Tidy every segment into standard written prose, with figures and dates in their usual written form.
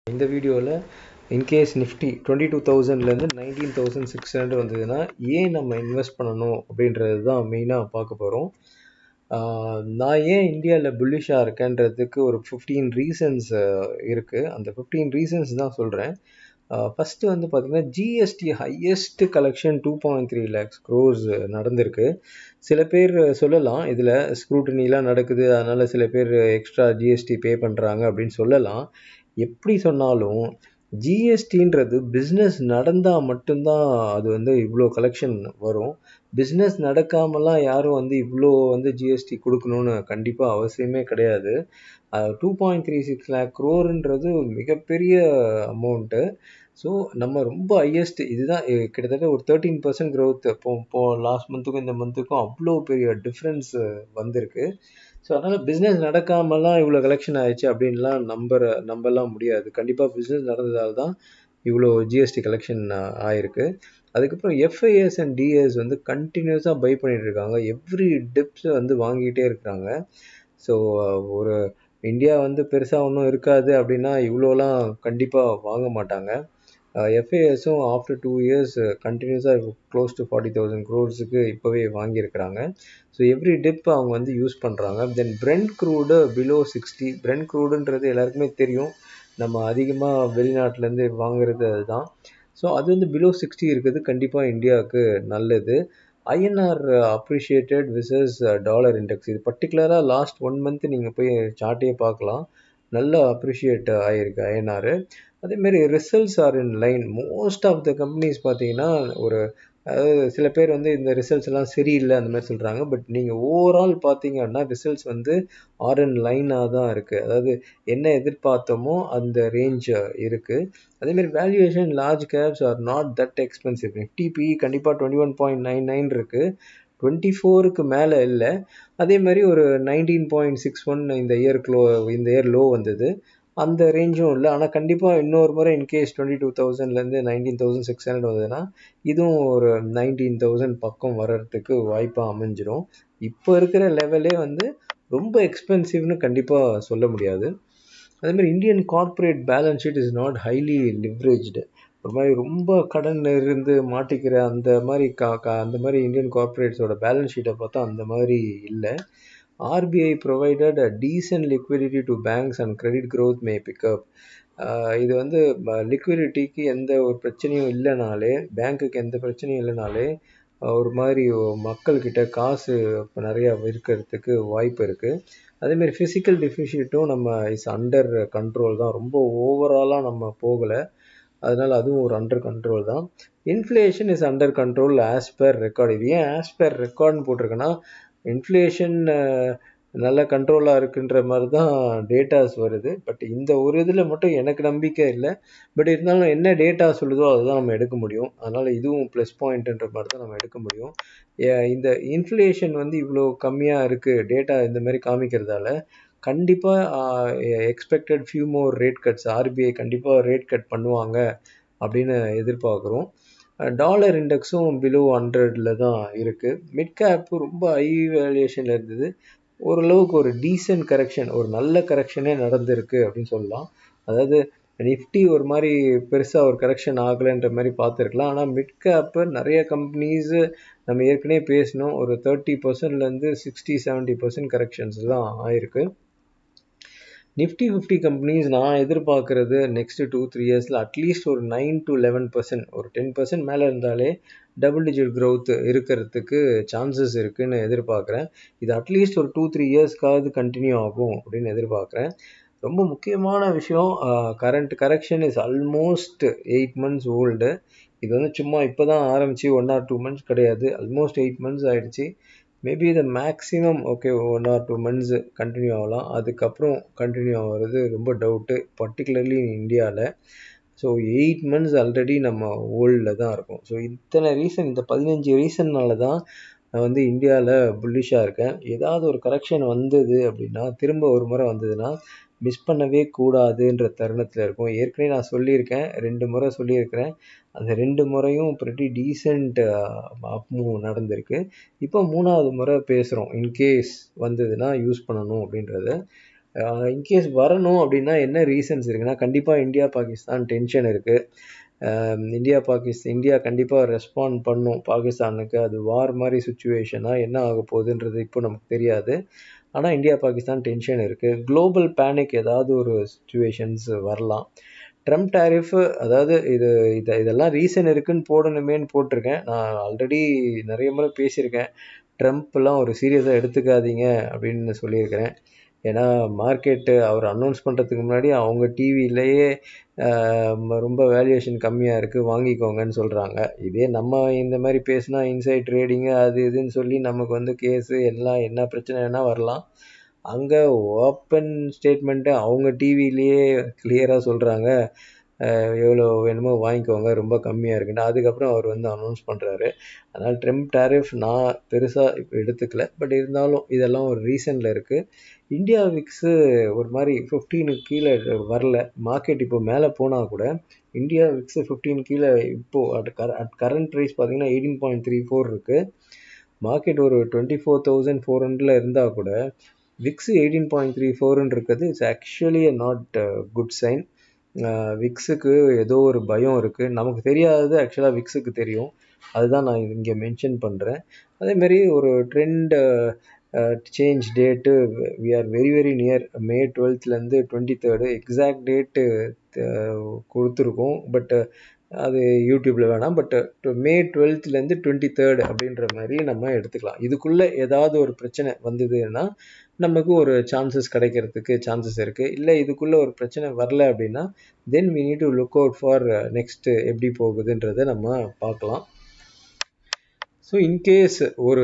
இந்த வீடியோவில் in case Nifty 22,000லேருந்து 19,600 வந்ததுன்னா ஏன் நம்ம இன்வெஸ்ட் பண்ணணும் அப்படின்றது தான் மெயினாக பார்க்க போகிறோம். நான் ஏன் இந்தியாவில் புல்லிஷாக இருக்கேன்றதுக்கு ஒரு 15 ரீசன்ஸ் இருக்குது. அந்த 15 ரீசன்ஸ் தான் சொல்கிறேன். ஃபஸ்ட்டு வந்து பார்த்திங்கன்னா, GST highest collection 2.3 lakhs crores நடந்திருக்கு. சில பேர் சொல்லலாம் இதில் ஸ்க்ரூட்டனிலாம் நடக்குது, அதனால் சில பேர் எக்ஸ்ட்ரா ஜிஎஸ்டி பே பண்ணுறாங்க அப்படின்னு சொல்லலாம். எப்படி சொன்னாலும் ஜிஎஸ்டின்றது பிஸ்னஸ் நடந்தால் மட்டும்தான் அது வந்து இவ்வளோ கலெக்ஷன் வரும். பிஸ்னஸ் நடக்காமலாம் யாரும் இவ்வளோ ஜிஎஸ்டி கொடுக்கணும்னு கண்டிப்பாக அவசியமே கிடையாது. 2.36 lakh crore மிகப்பெரிய அமௌண்ட்டு. ஸோ நம்ம ரொம்ப ஹையஸ்ட் இதுதான் கிட்டத்தட்ட ஒரு 13% growth இப்போ லாஸ்ட் மந்த்துக்கும் இந்த மந்த்துக்கும் அவ்வளோ பெரிய டிஃப்ரென்ஸ் வந்திருக்கு. ஸோ அதனால் பிஸ்னஸ் நடக்காமலாம் இவ்வளோ கலெக்ஷன் ஆயிடுச்சு அப்படின்லாம் நம்பலாம் முடியாது. கண்டிப்பாக பிஸ்னஸ் நடந்ததால் தான் இவ்வளோ ஜிஎஸ்டி கலெக்ஷன் ஆயிருக்கு. அதுக்கப்புறம் எஃப்ஐஎஸ் அண்ட் டிஎஸ் கண்டினியூஸாக பை பண்ணிட்டு இருக்காங்க. எவ்ரி டிப்ஸ் வாங்கிட்டே இருக்கிறாங்க. ஸோ ஒரு இந்தியா பெருசாக ஒன்றும் இருக்காது அப்படின்னா இவ்வளோலாம் கண்டிப்பாக வாங்க மாட்டாங்க. எஃப்ஐஎஸும் ஆஃப்டர் 2 years கண்டினியூஸாக க்ளோஸ் டு 40,000 crores இப்போவே வாங்கியிருக்கிறாங்க. ஸோ எவ்ரி டிப் அவங்க யூஸ் பண்ணுறாங்க. தென் பிரெண்ட் க்ரூடு பிலோ 60. பிரெண்ட் க்ரூடுன்றது எல்லாருக்குமே தெரியும், நம்ம அதிகமாக வெளிநாட்டிலேருந்து வாங்குறது அதுதான். ஸோ அது பிலோ 60 இருக்குது, கண்டிப்பாக இந்தியாவுக்கு நல்லது. INR appreciated versus dollar index. இது பர்டிகுலராக லாஸ்ட் 1 month நீங்கள் போய் சார்ட்டே பார்க்கலாம், நல்லா அப்ரிஷியேட் ஆகிருக்கு ஐஎன்ஆர். அதேமாரி results are in line. Most of the companies பார்த்தீங்கன்னா அதாவது சில பேர் இந்த ரிசல்ட்ஸ் எல்லாம் சரியில்லை அந்த மாதிரி சொல்கிறாங்க. பட் நீங்கள் ஓவரால் பார்த்தீங்கன்னா ரிசல்ட்ஸ் ஆர் இன் லைனாக தான் இருக்குது. அதாவது என்ன எதிர்பார்த்தோமோ அந்த ரேஞ்ச் இருக்குது. அதேமாதிரி valuation large caps are not that expensive. Nifty கண்டிப்பாக 21.99 இருக்குது, 24க்கு மேலே இல்லை. அதே மாதிரி ஒரு 19.61 இந்த இயர் லோ வந்தது, அந்த ரேஞ்சும் இல்லை. ஆனால் கண்டிப்பாக இன்னொரு முறை இன்கேஸ் 22,000லேருந்து 19,600 வந்ததுன்னா இதுவும் ஒரு 19,000 பக்கம் வர்றதுக்கு வாய்ப்பாக அமைஞ்சிடும். இப்போ இருக்கிற லெவலே ரொம்ப எக்ஸ்பென்சிவ்னு கண்டிப்பாக சொல்ல முடியாது. அதேமாதிரி Indian corporate balance sheet is not highly leveraged. ஒரு மாதிரி ரொம்ப கடன் இருந்து மாட்டிக்கிற அந்த மாதிரி அந்த மாதிரி இந்தியன் கார்ப்பரேட்ஸோட பேலன்ஸ் ஷீட்டை பார்த்தா அந்த மாதிரி இல்லை. RBI provided a decent liquidity to banks and credit growth may pick up. இது லிக்விடிட்டிக்கு எந்த ஒரு பிரச்சனையும் இல்லைனாலே, பேங்க்குக்கு எந்த பிரச்சனையும் இல்லைனாலே ஒரு மாதிரி மக்கள்கிட்ட காசு நிறையா இருக்கிறதுக்கு வாய்ப்பு இருக்குது. அதேமாதிரி ஃபிசிக்கல் டெஃபிசிட்டும் நம்ம இஸ் அண்டர் கண்ட்ரோல் தான், ரொம்ப ஓவராலாக நம்ம போகலை, அதனால் அதுவும் ஒரு அண்டர் கண்ட்ரோல் தான். Inflation is under control as per record. இது ஏன் ஆஸ் பெர் ரெக்கார்டுன்னு போட்டிருக்கேன்னா, இன்ஃப்ளேஷன் நல்ல கண்ட்ரோலாக இருக்குன்ற மாதிரி தான் டேட்டாஸ் வருது. பட் இந்த ஒரு இதில் மட்டும் எனக்கு நம்பிக்கை இல்லை. பட் இருந்தாலும் என்ன டேட்டா சொல்லுதோ அதுதான் நம்ம எடுக்க முடியும். அதனால் இதுவும் ப்ளஸ் பாயிண்ட்ன்ற மாதிரி தான் நம்ம எடுக்க முடியும். இந்த இன்ஃப்ளேஷன் இவ்வளோ கம்மியாக இருக்குது டேட்டா இந்த மாதிரி காமிக்கிறதால கண்டிப்பாக expected few more rate cuts, RBI கண்டிப்பாக ரேட் கட் பண்ணுவாங்க அப்படின்னு எதிர்பார்க்குறோம். டாலர் இண்டெக்ஸும் பிலோ 100ல் தான் இருக்குது. மிட் கேப்பு ரொம்ப ஹை வேல்யூவேஷனில் இருந்தது, ஓரளவுக்கு ஒரு டீசென்ட் கரெக்ஷன், ஒரு நல்ல கரெக்ஷனே நடந்திருக்கு அப்படின்னு சொல்லலாம். அதாவது நிஃப்டி ஒரு மாதிரி பெருசாக ஒரு கரெக்ஷன் ஆகலைன்ற மாதிரி பார்த்துருக்கலாம். ஆனால் மிட் கேப்பு நிறைய கம்பெனிஸு நம்ம ஏற்கனவே பேசணும், ஒரு 30%லேருந்து 60-70% கரெக்ஷன்ஸ் தான் ஆயிருக்கு. நிஃப்டி 50 கம்பெனிஸ் நான் எதிர்பார்க்குறது நெக்ஸ்ட்டு 2-3 இயர்ஸில் அட்லீஸ்ட் ஒரு 9-11%, ஒரு 10% மேலே இருந்தாலே டபுள் டிஜிட் க்ரோத் இருக்கிறதுக்கு சான்சஸ் இருக்குதுன்னு எதிர்பார்க்குறேன். இது அட்லீஸ்ட் ஒரு 2-3 இயர்ஸ்க்காவது கண்டினியூ ஆகும் அப்படின்னு எதிர்பார்க்குறேன். ரொம்ப முக்கியமான விஷயம், current correction is almost 8 months old. இது சும்மா இப்போ தான் ஆரம்பித்து 1 or 2 months கிடையாது, ஆல்மோஸ்ட் 8 months ஆகிடுச்சு. மேபி இது மேக்ஸிமம் 1 or 2 months கண்டினியூ ஆகலாம், அதுக்கப்புறம் கண்டினியூ ஆகிறது ரொம்ப டவுட்டு, பர்டிகுலர்லி இந்தியாவில். ஸோ 8 months ஆல்ரெடி நம்ம ஓல்டில் தான் இருக்கும். ஸோ இத்தனை ரீசன், இந்த 15 ரீசன்னால தான் நான் இந்தியாவில் புல்லிஷாக இருக்கேன். ஏதாவது ஒரு கரெக்ஷன் வந்தது அப்படின்னா, திரும்ப ஒரு முறை வந்ததுன்னா மிஸ் பண்ணவே கூடாதுன்ற தருணத்தில் இருக்கும். ஏற்கனவே நான் சொல்லியிருக்கேன், 2 முறை சொல்லியிருக்கிறேன். அந்த 2 முறையும் ப்ரெட்டி டீசெண்ட் அப் மூவ் நடந்திருக்கு. இப்போ 3வது முறை பேசுகிறோம், இன்கேஸ் வந்ததுன்னா யூஸ் பண்ணணும் அப்படின்றத. இன்கேஸ் வரணும் அப்படின்னா என்ன ரீசன்ஸ் இருக்குன்னா, கண்டிப்பாக இந்தியா பாகிஸ்தான் டென்ஷன் இருக்குது. இந்தியா கண்டிப்பாக ரெஸ்பாண்ட் பண்ணும் பாகிஸ்தானுக்கு. அது வார் மாதிரி சுச்சுவேஷனாக என்ன ஆக போகுதுன்றது இப்போ நமக்கு தெரியாது. ஆனால் இந்தியா பாகிஸ்தான் டென்ஷன் இருக்குது. குளோபல் பேனிக் ஏதாவது ஒரு சுச்சுவேஷன்ஸ் வரலாம். ட்ரம்ப் டேரிஃப், அதாவது இதெல்லாம் ரீசன் இருக்குன்னு போடணுமேன்னு போட்டிருக்கேன். நான் ஆல்ரெடி நிறைய முறை பேசியிருக்கேன். ட்ரம்ப்லாம் ஒரு சீரியஸாக எடுத்துக்காதீங்க அப்படின்னு சொல்லியிருக்கிறேன். ஏன்னா மார்க்கெட்டு அவர் அனௌன்ஸ் பண்ணுறதுக்கு முன்னாடி அவங்க டிவிலேயே ரொம்ப வேல்யூவேஷன் கம்மியாக இருக்குது, வாங்கிக்கோங்கன்னு சொல்கிறாங்க. இதே நம்ம இந்த மாதிரி பேசினா இன்சைட் ட்ரேடிங்கு அது இதுன்னு சொல்லி நமக்கு வந்து கேஸு எல்லாம் என்ன பிரச்சனைனா வரலாம். அங்கே ஓப்பன் ஸ்டேட்மெண்ட்டு அவங்க டிவிலேயே கிளியராக சொல்கிறாங்க, எவ்வளோ வேணுமோ வாங்கிக்கோங்க, ரொம்ப கம்மியாக இருக்குன்னு. அதுக்கப்புறம் அவர் வந்து அனௌன்ஸ் பண்ணுறாரு. அதனால் ட்ரம்ப் டேரிஃப் நான் பெருசாக இப்போ எடுத்துக்கல. பட் இருந்தாலும் இதெல்லாம் ஒரு ரீசனில் இருக்குது. இந்தியா விக்ஸு ஒரு மாதிரி 15 கீழே வரல. மார்க்கெட் இப்போ மேலே போனால் கூட இந்தியா விக்ஸு 15 கீழே இப்போது அட் கரண்ட் ப்ரைஸ் பார்த்தீங்கன்னா 18.34 இருக்குது. மார்க்கெட் ஒரு 24,400 இருந்தால் கூட விக்ஸு 18.34 இருக்கிறது it's actually not good sign. விக்ஸுக்கு ஏதோ ஒரு பயம் இருக்குது. நமக்கு தெரியாதது ஆக்சுவலாக விக்ஸுக்கு தெரியும். அதுதான் நான் இங்கே மென்ஷன் பண்ணுறேன். அதேமாரி ஒரு trend change date we are very very near. May 12th 23rd exact date கொடுத்துருக்கோம். பட் அது யூடியூப்பில் வேணாம். பட் மே 12th 23rd அப்படின்ற மாதிரி நம்ம எடுத்துக்கலாம். இதுக்குள்ளே ஏதாவது ஒரு பிரச்சனை வந்ததுன்னா நமக்கு ஒரு சான்சஸ் கிடைக்கிறதுக்கு சான்சஸ் இருக்குது. இல்லை இதுக்குள்ளே ஒரு பிரச்சனை வரல அப்படின்னா then we need to look out for next எப்படி போகுதுன்றதை நம்ம பார்க்கலாம். ஸோ இன்கேஸ் ஒரு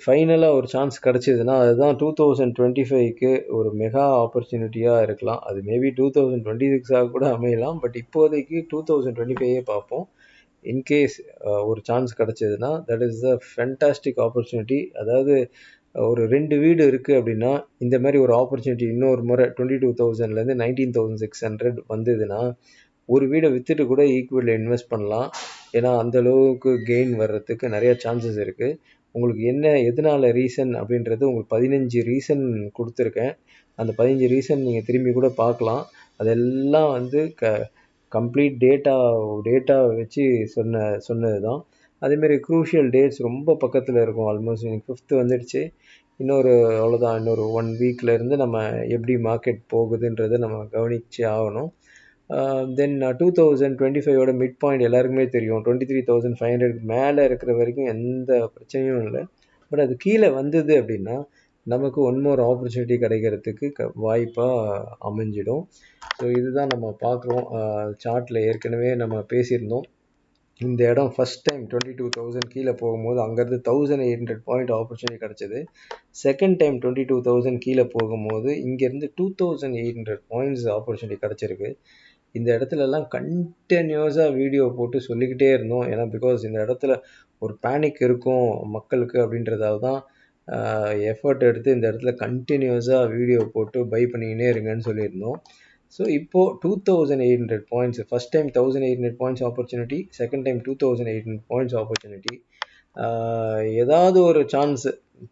ஃபைனலாக ஒரு சான்ஸ் கிடச்சிதுன்னா அதுதான் 2025க்கு ஒரு மெகா ஆப்பர்ச்சுனிட்டியாக இருக்கலாம். அது மேபி 2026 கூட அமையலாம். பட் இப்போதைக்கு 2025 பார்ப்போம். இன்கேஸ் ஒரு சான்ஸ் கிடச்சிதுன்னா that is the fantastic opportunity. அதாவது ஒரு 2 வீடு இருக்குது அப்படின்னா இந்த மாதிரி ஒரு ஆப்பர்ச்சுனிட்டி இன்னொரு முறை 22,000 19,600 வந்ததுன்னா ஒரு வீடை விற்றுட்டு கூட ஈக்விட்டியில் இன்வெஸ்ட் பண்ணலாம். ஏன்னா அந்தளவுக்கு கெயின் வர்றதுக்கு நிறைய சான்சஸ் இருக்குது. உங்களுக்கு எதனால ரீசன் அப்படின்றது உங்களுக்கு 15 ரீசன் கொடுத்துருக்கேன். அந்த 15 ரீசன் நீங்கள் திரும்பி கூட பார்க்கலாம். அதெல்லாம் வந்து கம்ப்ளீட் டேட்டா வச்சு சொன்னது தான். அதேமாரி க்ரூஷியல் டேட்ஸ் ரொம்ப பக்கத்தில் இருக்கும். ஆல்மோஸ்ட் இன்னைக்கு 5th வந்துடுச்சு. அவ்வளோதான். இன்னொரு 1 வீக்லேருந்து நம்ம எப்படி மார்க்கெட் போகுதுன்றதை நம்ம கவனிச்சு ஆகணும். தென் 2025 மிட் பாயிண்ட் எல்லாருக்குமே தெரியும். 23,500 மேலே இருக்கிற வரைக்கும் எந்த பிரச்சனையும் இல்லை. பட் அது கீழே வந்தது அப்படின்னா நமக்கு ஒன் மோர் ஆப்பர்ச்சுனிட்டி கிடைக்கிறதுக்கு வாய்ப்பாக அமைஞ்சிடும். ஸோ இதுதான் நம்ம பார்க்குறோம். சார்ட்டில் ஏற்கனவே நம்ம பேசியிருந்தோம். இந்த இடம் ஃபஸ்ட் டைம் 22,000 கீழே போகும்போது அங்கேருந்து 1,800 பாயிண்ட் ஆப்பர்ச்சுனிட்டி கிடச்சிது. செகண்ட் டைம் 22,000 கீழே போகும்போது இங்கேருந்து 2,800 பாயிண்ட்ஸ் ஆப்பர்ச்சுனிட்டி கிடச்சிருக்கு. இந்த இடத்துலலாம் கண்டினியூஸாக வீடியோ போட்டு சொல்லிக்கிட்டே இருந்தோம். ஏன்னா பிகாஸ் இந்த இடத்துல ஒரு பேனிக் இருக்கும் மக்களுக்கு அப்படின்றதால தான் எஃபர்ட் எடுத்து இந்த இடத்துல கண்டினியூஸாக வீடியோ போட்டு பை பண்ணிக்கினே இருங்கன்னு சொல்லியிருந்தோம். ஸோ இப்போது 2,800 points, first time 1,800 points opportunity, second time 2,800 points opportunity. ஏதாவது ஒரு சான்ஸ்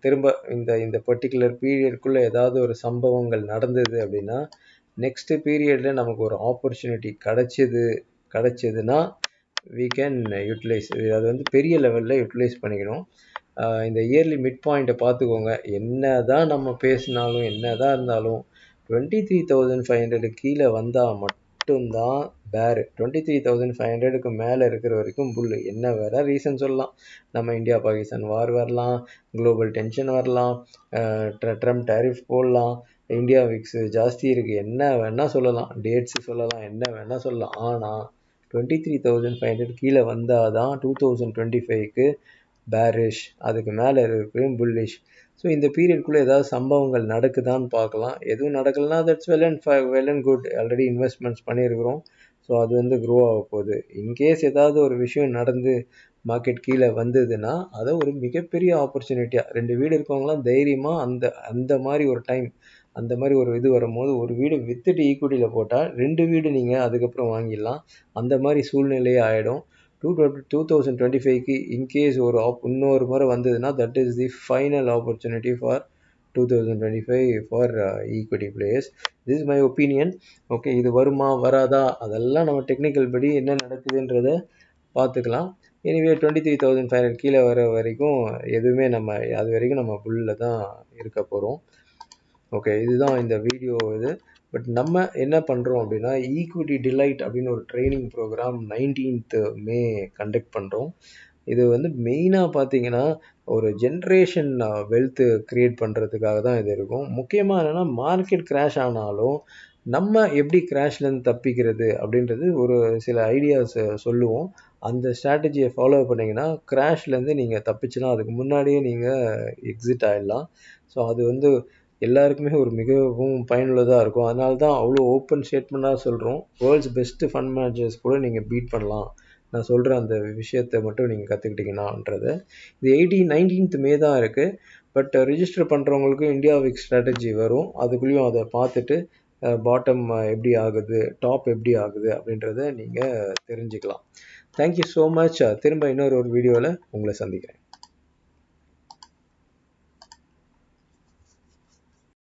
திரும்ப இந்த பர்டிகுலர் பீரியட்குள்ளே ஏதாவது ஒரு சம்பவங்கள் நடந்தது அப்படின்னா நெக்ஸ்ட்டு பீரியடில் நமக்கு ஒரு ஆப்பர்ச்சுனிட்டி கிடச்சிதுன்னா we can யூட்டிலைஸ். அது வந்து பெரிய லெவலில் யூட்டிலைஸ் பண்ணிக்கணும். இந்த இயர்லி மிட் பாயிண்ட்டை பார்த்துக்கோங்க. என்ன தான் நம்ம பேசினாலும் என்ன தான் இருந்தாலும் 23,500 கீழே வந்தால் மட்டும்தான் பேரு. 23,500க்கு மேலே இருக்கிற வரைக்கும் புல்லு. என்ன வேற ரீசன் சொல்லலாம். நம்ம இந்தியா பாகிஸ்தான் வார் வரலாம், குளோபல் டென்ஷன் வரலாம், ட்ரம்ப் டேரிஃப் போடலாம், இந்தியா விக்ஸ் ஜாஸ்தி இருக்குது, என்ன வேணால் சொல்லலாம், டேட்ஸு சொல்லலாம், என்ன வேணால் சொல்லலாம். ஆனால் 23,500 கீழே வந்தால் தான் 2025க்கு பேரிஷ், அதுக்கு மேலே இருக்கிற புல்லிஷ். ஸோ இந்த பீரியட்குள்ளே ஏதாவது சம்பவங்கள் நடக்குதான்னு பார்க்கலாம். எதுவும் நடக்கலைன்னா that's well and good. Already investments பண்ணியிருக்கிறோம். ஸோ அது வந்து க்ரோ ஆக போகுது. இன்கேஸ் ஏதாவது ஒரு விஷயம் நடந்து மார்க்கெட் கீழே வந்ததுன்னா அதை ஒரு மிகப்பெரிய ஆப்பர்ச்சுனிட்டியாக 2 வீடு இருக்கவங்களாம் தைரியமாக அந்த மாதிரி ஒரு டைம், அந்த மாதிரி ஒரு இது வரும்போது ஒரு வீடு வித்துட்டு ஈக்விட்டியில் போட்டால் 2 வீடு நீங்கள் அதுக்கப்புறம் வாங்கிடலாம். அந்த மாதிரி சூழ்நிலையே ஆகிடும். 2025க்கு இன்கேஸ் இன்னொரு முறை வந்ததுன்னா that is the final opportunity for 2025 for equity players. This is my opinion. Okay, இது வருமா வராதா அதெல்லாம் நம்ம டெக்னிக்கல் படி என்ன நடக்குதுன்றத பார்த்துக்கலாம். எனிவே 23,500 கீழே வர வரைக்கும் எதுவுமே நம்ம அது வரைக்கும் நம்ம புல்லில் தான் இருக்க போகிறோம். ஓகே, இதுதான் இந்த வீடியோ இது. பட் நம்ம என்ன பண்ணுறோம் அப்படின்னா, ஈக்விட்டி டிலைட் அப்படின்னு ஒரு ட்ரைனிங் ப்ரோக்ராம் 19th மே கண்டக்ட் பண்ணுறோம். இது வந்து மெயினாக பார்த்தீங்கன்னா ஒரு ஜென்ரேஷன் வெல்த்து க்ரியேட் பண்ணுறதுக்காக தான் இது இருக்கும். முக்கியமாக என்னென்னா, மார்க்கெட் கிராஷ் ஆனாலும் நம்ம எப்படி கிராஷ்லேருந்து தப்பிக்கிறது அப்படின்றது ஒரு சில ஐடியாஸ் சொல்லுவோம். அந்த ஸ்ட்ராட்டஜியை ஃபாலோ பண்ணிங்கன்னா கிராஷ்லேருந்து நீங்கள் தப்பிச்சுலாம் அதுக்கு முன்னாடியே நீங்கள் எக்ஸிட் ஆகிடலாம். ஸோ அது வந்து எல்லாருக்குமே ஒரு மிகவும் பயனுள்ளதாக இருக்கும். அதனால தான் அவ்வளோ ஓப்பன் ஸ்டேட்மெண்ட்டாக சொல்கிறோம். வேர்ல்ட்ஸ் பெஸ்ட்டு ஃபண்ட் மேனேஜர்ஸ் கூட நீங்கள் பீட் பண்ணலாம். நான் சொல்கிற அந்த விஷயத்தை மட்டும் நீங்கள் கற்றுக்கிட்டீங்கன்னான்றதை. இது 19th மே தான் இருக்குது. பட் ரிஜிஸ்டர் பண்ணுறவங்களுக்கு இந்தியா விக் ஸ்ட்ராட்டஜி வரும். அதுக்குள்ளேயும் அதை பார்த்துட்டு பாட்டம் எப்படி ஆகுது, டாப் எப்படி ஆகுது அப்படின்றத நீங்கள் தெரிஞ்சுக்கலாம். Thank you so much. திரும்ப இன்னொரு வீடியோவில் உங்களை சந்திக்கிறேன்.